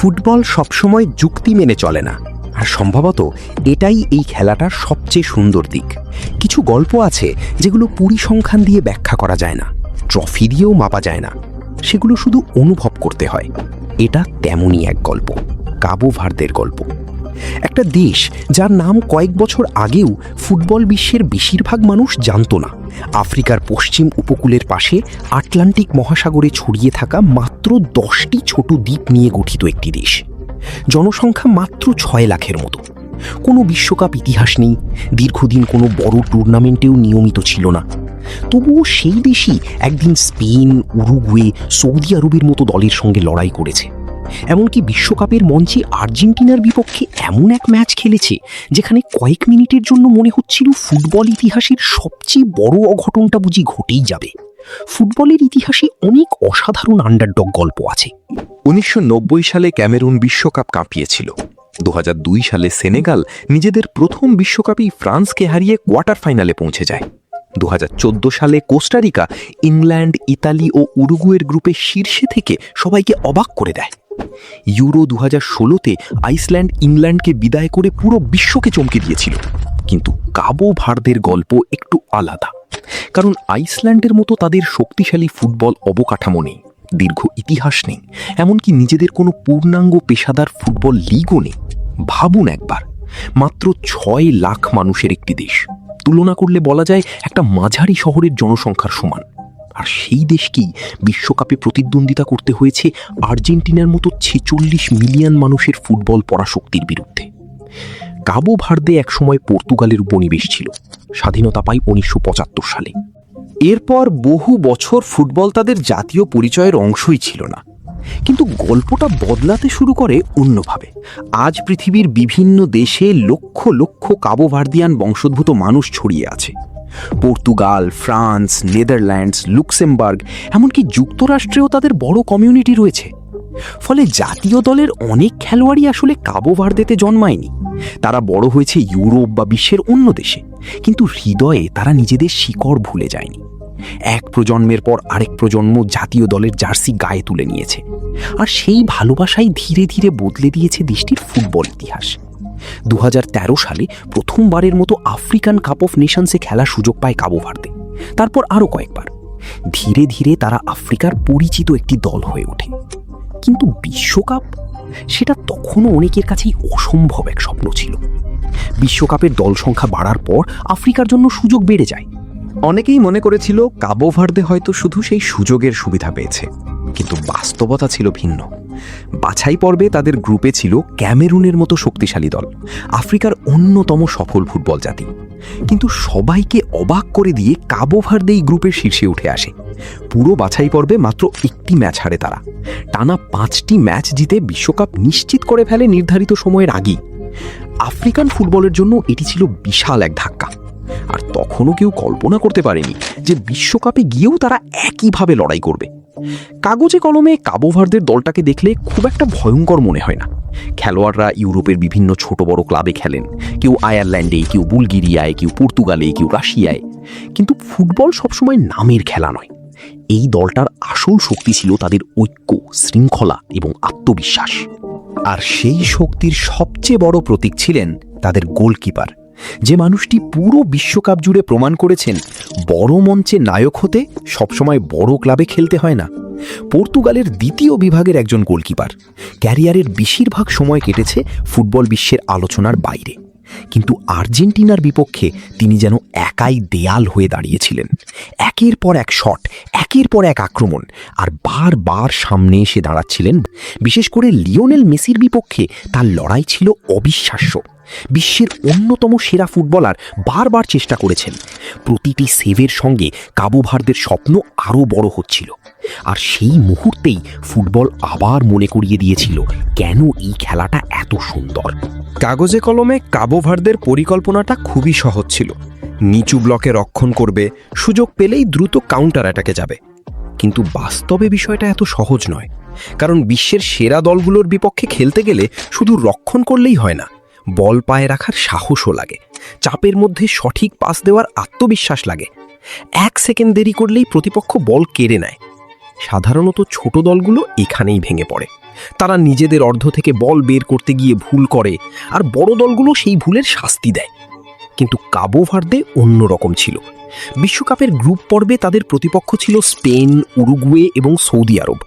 Football সবসময় যুক্তি মেনে চলে না, আর সম্ভবত এটাই এই খেলাটার সবচেয়ে সুন্দর দিক। কিছু গল্প আছে যেগুলো পরিসংখ্যান দিয়ে ব্যাখ্যা করা যায় না, ট্রফি দিয়েও মাপা যায় না, সেগুলো শুধু অনুভব করতে হয়। এটা তেমনই এক গল্প, কাবো ভার্দের গল্প। একটা দেশ যার নাম কয়েক বছর আগেও ফুটবল বিশ্বের বেশিরভাগ মানুষ জানতো না। আফ্রিকার পশ্চিম উপকূলের পাশে আটলান্টিক মহাসাগরে ছড়িয়ে থাকা মাত্র 10টি ছোট দ্বীপ নিয়ে গঠিত একটি দেশ। জনসংখ্যা মাত্র 6 লাখের মতো। কোনো বিশ্বকাপ ইতিহাস নেই, দীর্ঘদিন কোনো বড় টুর্নামেন্টেও নিয়মিত ছিল না। তবুও সেই দেশই একদিন স্পেন, উরুগুয়ে, সৌদি আরবের মতো দলের সঙ্গে লড়াই করেছে। এমনকি বিশ্বকাপের মঞ্চে আর্জেন্টিনার বিপক্ষে এমন এক ম্যাচ খেলেছে যেখানে কয়েক মিনিটের জন্য মনে হচ্ছিল ফুটবল ইতিহাসের সবচেয়ে বড় অঘটনটা বুঝি ঘটেই যাবে। ফুটবলের ইতিহাসে অনেক অসাধারণ আন্ডারডগ গল্প আছে। 1990 সালে ক্যামেরুন বিশ্বকাপ কাঁপিয়েছিল। 2002 সালে সেনেগাল নিজেদের প্রথম বিশ্বকাপেই ফ্রান্সকে হারিয়ে কোয়ার্টার ফাইনালে পৌঁছে যায়। 2014 সালে কোস্টারিকা ইংল্যান্ড, ইতালি ও উরুগুয়ের গ্রুপে শীর্ষে থেকে সবাইকে অবাক করে দেয়। ইউরো 2016-তে আইসল্যান্ড ইংল্যান্ডকে বিদায় করে পুরো বিশ্বকে চমকে দিয়েছিল। কিন্তু কাবো ভার্দের গল্প একটু আলাদা, কারণ আইসল্যান্ডের মতো তাদের শক্তিশালী ফুটবল অবকাঠামো নেই, দীর্ঘ ইতিহাস নেই, এমনকি নিজেদের কোনো পূর্ণাঙ্গ পেশাদার ফুটবল লিগও নেই। ভাবুন একবার, মাত্র 6 লাখ মানুষের একটি দেশ, তুলনা করলে বলা যায় একটা মাঝারি শহরের জনসংখ্যার সমান। আর সেই দেশকেই বিশ্বকাপে প্রতিদ্বন্দ্বিতা করতে হয়েছে আর্জেন্টিনার মতো 46 মিলিয়ন মানুষের ফুটবল পরাশক্তির বিরুদ্ধে। কাবো ভার্দে একসময় পর্তুগালের উপনিবেশ ছিল, স্বাধীনতা পায় 1975 সালে। এরপর বহু বছর ফুটবল তাদের জাতীয় পরিচয়ের অংশই ছিল না। কিন্তু গল্পটা বদলাতে শুরু করে অন্যভাবে। আজ পৃথিবীর বিভিন্ন দেশে লক্ষ লক্ষ কাবো ভার্দিয়ান বংশোদ্ভূত মানুষ ছড়িয়ে আছে। পর্তুগাল, ফ্রান্স, নেদারল্যান্ডস, লুক্সেমবার্গ, এমনকি যুক্তরাষ্ট্রেও তাদের বড় কমিউনিটি রয়েছে। ফলে জাতীয় দলের অনেক খেলোয়াড়ই আসলে কাবো ভার্দেতে জন্মায়নি, তারা বড় হয়েছে ইউরোপ বা বিশ্বের অন্য দেশে। কিন্তু হৃদয়ে তারা নিজেদের শিকড় ভুলে যায়নি। এক প্রজন্মের পর আরেক প্রজন্ম জাতীয় দলের জার্সি গায়ে তুলে নিয়েছে, আর সেই ভালোবাসাই ধীরে ধীরে বদলে দিয়েছে দেশটির ফুটবল ইতিহাস। 2013 সালে প্রথমবারের মতো আফ্রিকান কাপ অফ নেশনসে খেলার সুযোগ পায় কাবো ভার্দে, তারপর আরও কয়েকবার। ধীরে ধীরে তারা আফ্রিকার পরিচিত একটি দল হয়ে ওঠে। কিন্তু বিশ্বকাপ, সেটা তখনও অনেকের কাছেই অসম্ভব এক স্বপ্ন ছিল। বিশ্বকাপের দল সংখ্যা বাড়ার পর আফ্রিকার জন্য সুযোগ বেড়ে যায়। অনেকেই মনে করেছিল কাবো ভার্দে হয়তো শুধু সেই সুযোগের সুবিধা পেয়েছে, কিন্তু বাস্তবতা ছিল ভিন্ন। বাছাই পর্বে তাদের গ্রুপে ছিল ক্যামেরুনের মতো শক্তিশালী দল, আফ্রিকার অন্যতম সফল ফুটবল জাতি। কিন্তু সবাইকে অবাক করে দিয়ে কাবো ভার্দে এই গ্রুপের শীর্ষে উঠে আসে। পুরো বাছাই পর্বে মাত্র একটি ম্যাচ হারে তারা, টানা 5টি ম্যাচ জিতে বিশ্বকাপ নিশ্চিত করে ফেলে নির্ধারিত সময়ের আগেই। আফ্রিকান ফুটবলের জন্য এটি ছিল বিশাল এক ধাক্কা। আর তখনও কেউ কল্পনা করতে পারেনি যে বিশ্বকাপে গিয়েও তারা একইভাবে লড়াই করবে। কাগজে কলমে কাবো ভার্দের দলটাকে দেখলে খুব একটা ভয়ঙ্কর মনে হয় না। খেলোয়াড়রা ইউরোপের বিভিন্ন ছোট বড় ক্লাবে খেলেন, কেউ আয়ারল্যান্ডে, কেউ বুলগেরিয়ায়, কেউ পর্তুগালে, কেউ রাশিয়ায়। কিন্তু ফুটবল সবসময় নামের খেলা নয়। এই দলটার আসল শক্তি ছিল তাদের ঐক্য, শৃঙ্খলা এবং আত্মবিশ্বাস। আর সেই শক্তির সবচেয়ে বড় প্রতীক ছিলেন তাদের গোলকিপার, যে মানুষটি পুরো বিশ্বকাপ জুড়ে প্রমাণ করেছেন বড় মঞ্চে নায়ক হতে সবসময় বড় ক্লাবে খেলতে হয় না। পর্তুগালের দ্বিতীয় বিভাগের একজন গোলকিপার, ক্যারিয়ারের বেশিরভাগ সময় কেটেছে ফুটবল বিশ্বের আলোচনার বাইরে। কিন্তু আর্জেন্টিনার বিপক্ষে তিনি যেন একাই দেয়াল হয়ে দাঁড়িয়েছিলেন। একের পর এক শট, একের পর এক আক্রমণ, আর বারবার সামনে এসে দাঁড়াচ্ছিলেন। বিশেষ করে লিওনেল মেসির বিপক্ষে তার লড়াই ছিল অবিশ্বাস্য। বিশ্বের অন্যতম সেরা ফুটবলার বারবার চেষ্টা করেছেন। প্রতিটি সেভের সঙ্গে কাবো ভার্দের স্বপ্ন আরও বড় হচ্ছিল। আর সেই মুহূর্তেই ফুটবল আবার মনে করিয়ে দিয়েছিল কেন এই খেলাটা এত সুন্দর। কাগজে কলমে কাবো ভার্দের পরিকল্পনাটা খুবই সহজ ছিল। নিচু ব্লকে রক্ষণ করবে, সুযোগ পেলেই দ্রুত কাউন্টার অ্যাটাকে যাবে। কিন্তু বাস্তবে বিষয়টা এত সহজ নয়, কারণ বিশ্বের সেরা দলগুলোর বিপক্ষে খেলতে গেলে শুধু রক্ষণ করলেই হয় না, বল পায়ে রাখার সাহসও লাগে। চাপের মধ্যে সঠিক পাস দেওয়ার আত্মবিশ্বাস লাগে। 1 সেকেন্ড দেরি করলেই প্রতিপক্ষ বল কেড়ে নেয়। সাধারণত ছোট দলগুলো এখানেই ভেঙে পড়ে। তারা নিজেদের অর্ধ থেকে বল বের করতে গিয়ে ভুল করে, আর বড় দলগুলো সেই ভুলের শাস্তি দেয়। কিন্তু কাবো ভার্দে অন্যরকম ছিল। বিশ্বকাপের গ্রুপ পর্বে তাদের প্রতিপক্ষ ছিল স্পেন, উরুগুয়ে এবং সৌদি আরব।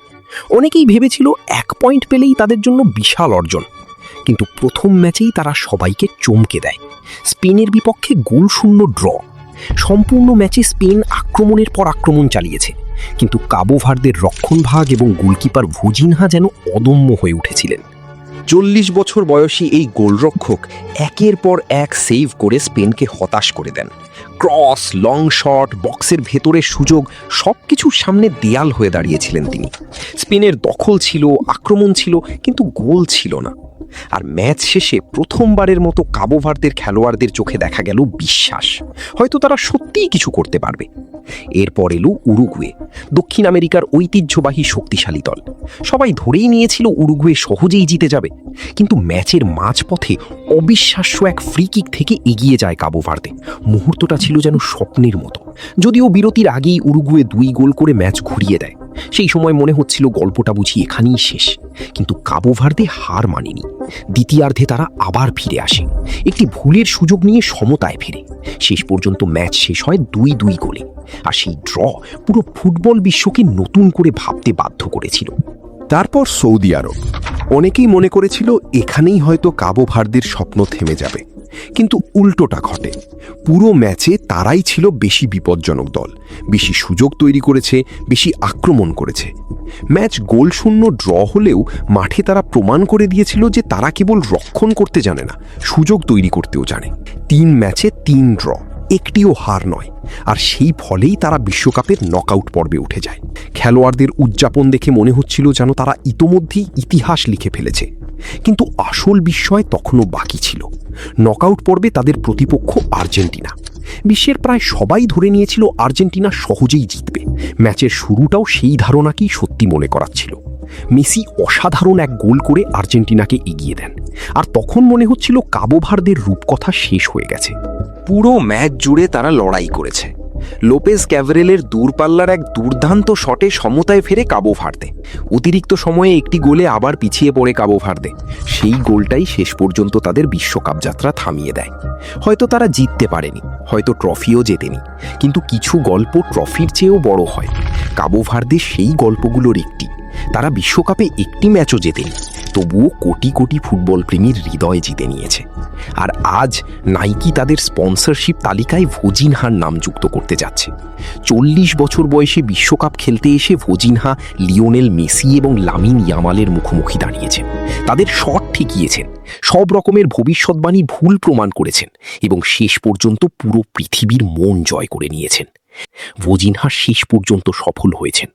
অনেকেই ভেবেছিল 1 পয়েন্ট পেলেই তাদের জন্য বিশাল অর্জন। কিন্তু প্রথম ম্যাচেই তারা সবাইকে চমকে দেয়। স্পেনের বিপক্ষে গোলশূন্য ড্র। সম্পূর্ণ ম্যাচে স্পেন আক্রমণের পর আক্রমণ চালিয়েছে, কিন্তু কাবো ভার্দের রক্ষণভাগ এবং গোলকিপার ভোজিনহা যেন অদম্য হয়ে উঠেছিলেন। 40 বছর বয়সী এই গোলরক্ষক একের পর এক সেভ করে স্পেনকে হতাশ করে দেন। ক্রস, লং শট, বক্সের ভেতরের সুযোগ সবকিছুর সামনে দেয়াল হয়ে দাঁড়িয়েছিলেন তিনি। স্পেনের দখল ছিল, আক্রমণ ছিল, কিন্তু গোল ছিল না। আর ম্যাচ শেষে প্রথমবারের মতো কাবো ভার্দের খেলোয়াড়দের চোখে দেখা গেল বিশ্বাস, হয়তো তারা সত্যিই কিছু করতে পারবে। এরপর এলো উরুগুয়ে, দক্ষিণ আমেরিকার ঐতিহ্যবাহী শক্তিশালী দল। সবাই ধরেই নিয়েছিল উরুগুয়ে সহজেই জিতে যাবে, কিন্তু ম্যাচের মাঝপথে অবিশ্বাস্য এক ফ্রি কিক থেকে এগিয়ে যায় কাবো ভার্দে। মুহূর্তটা ছিল যেন স্বপ্নের মতো। যদিও বিরতির আগেই উরুগুয়ে 2 গোল করে ম্যাচ ঘুরিয়ে দেয়। সেই সময় মনে হচ্ছিল গল্পটা বুঝি এখানেই শেষ, কিন্তু কাবো ভার্দে হার মানেনি। দ্বিতীয়ার্ধে তারা আবার ফিরে আসে, একটি ভুলের সুযোগ নিয়ে সমতায় ফেরে। শেষ পর্যন্ত ম্যাচ শেষ হয় 2-2 গোলে। আর সেই ড্র পুরো ফুটবল বিশ্বকে নতুন করে ভাবতে বাধ্য করেছিল। তারপর সৌদি আরব। অনেকেই মনে করেছিল এখানেই হয়তো কাবো ভার্দের স্বপ্ন থেমে যাবে, কিন্তু উল্টোটা ঘটে। পুরো ম্যাচে তারাই ছিল বেশি বিপজ্জনক দল, বেশি সুযোগ তৈরি করেছে, বেশি আক্রমণ করেছে। ম্যাচ গোলশূন্য ড্র হলেও মাঠে তারা প্রমাণ করে দিয়েছিল যে তারা কেবল রক্ষণ করতে জানে না, সুযোগ তৈরি করতেও জানে। 3 ম্যাচে 3 ড্র, একটিও হার নয়। আর সেই ফলেই তারা বিশ্বকাপের নকআউট পর্বে উঠে যায়। খেলোয়াড়দের উদযাপন দেখে মনে হচ্ছিল যেন তারা ইতোমধ্যেই ইতিহাস লিখে ফেলেছে। কিন্তু আসল বিস্ময় তখনও বাকি ছিল। নকআউট পর্বে তাদের প্রতিপক্ষ আর্জেন্টিনা। বিশ্বের প্রায় সবাই ধরে নিয়েছিল আর্জেন্টিনা সহজেই জিতবে। ম্যাচের শুরুটাও সেই ধারণাকেই সত্যি মনে করাচ্ছিল। মেসি অসাধারণ এক গোল করে আর্জেন্টিনাকে এগিয়ে দেন, আর তখন মনে হচ্ছিল কাবো ভার্দের রূপকথা শেষ হয়ে গেছে। পুরো ম্যাচ জুড়ে তারা লড়াই করেছে। লোপেজ ক্যাভারেলের দূরপাল্লার এক দুর্দান্ত শটে সমতায় ফেরে কাবো ভার্দে। অতিরিক্ত সময়ে একটি গোলে আবার পিছিয়ে পড়ে কাবো ভার্দে। সেই গোলটাই শেষ পর্যন্ত তাদের বিশ্বকাপ যাত্রা থামিয়ে দেয়। হয়তো তারা জিততে পারেনি, হয়তো ট্রফিও জেতেনি, কিন্তু কিছু গল্প ট্রফির চেয়েও বড় হয়। কাবো ভার্দে সেই গল্পগুলোর একটি। তারা বিশ্বকাপে একটি ম্যাচও জেতেনি, তবুও কোটি কোটি ফুটবল প্রেমীর হৃদয় জিতে নিয়েছে। আর আজ নাইকি তাদের স্পন্সরশিপ তালিকায় ভোজিনহার নাম যুক্ত করতে যাচ্ছে। 40 বছর বয়সে বিশ্বকাপ খেলতে এসে ভোজিনহা লিওনেল মেসি এবং লামিন ইয়ামালের মুখোমুখি দাঁড়িয়েছেন। তাদের শট ঠেকিয়েছেন, সব রকমের ভবিষ্যৎবাণী ভুল প্রমাণ করেছেন, এবং শেষ পর্যন্ত পুরো পৃথিবীর মন জয় করে নিয়েছেন। ভোজিনহা শেষ পর্যন্ত সফল হয়েছেন।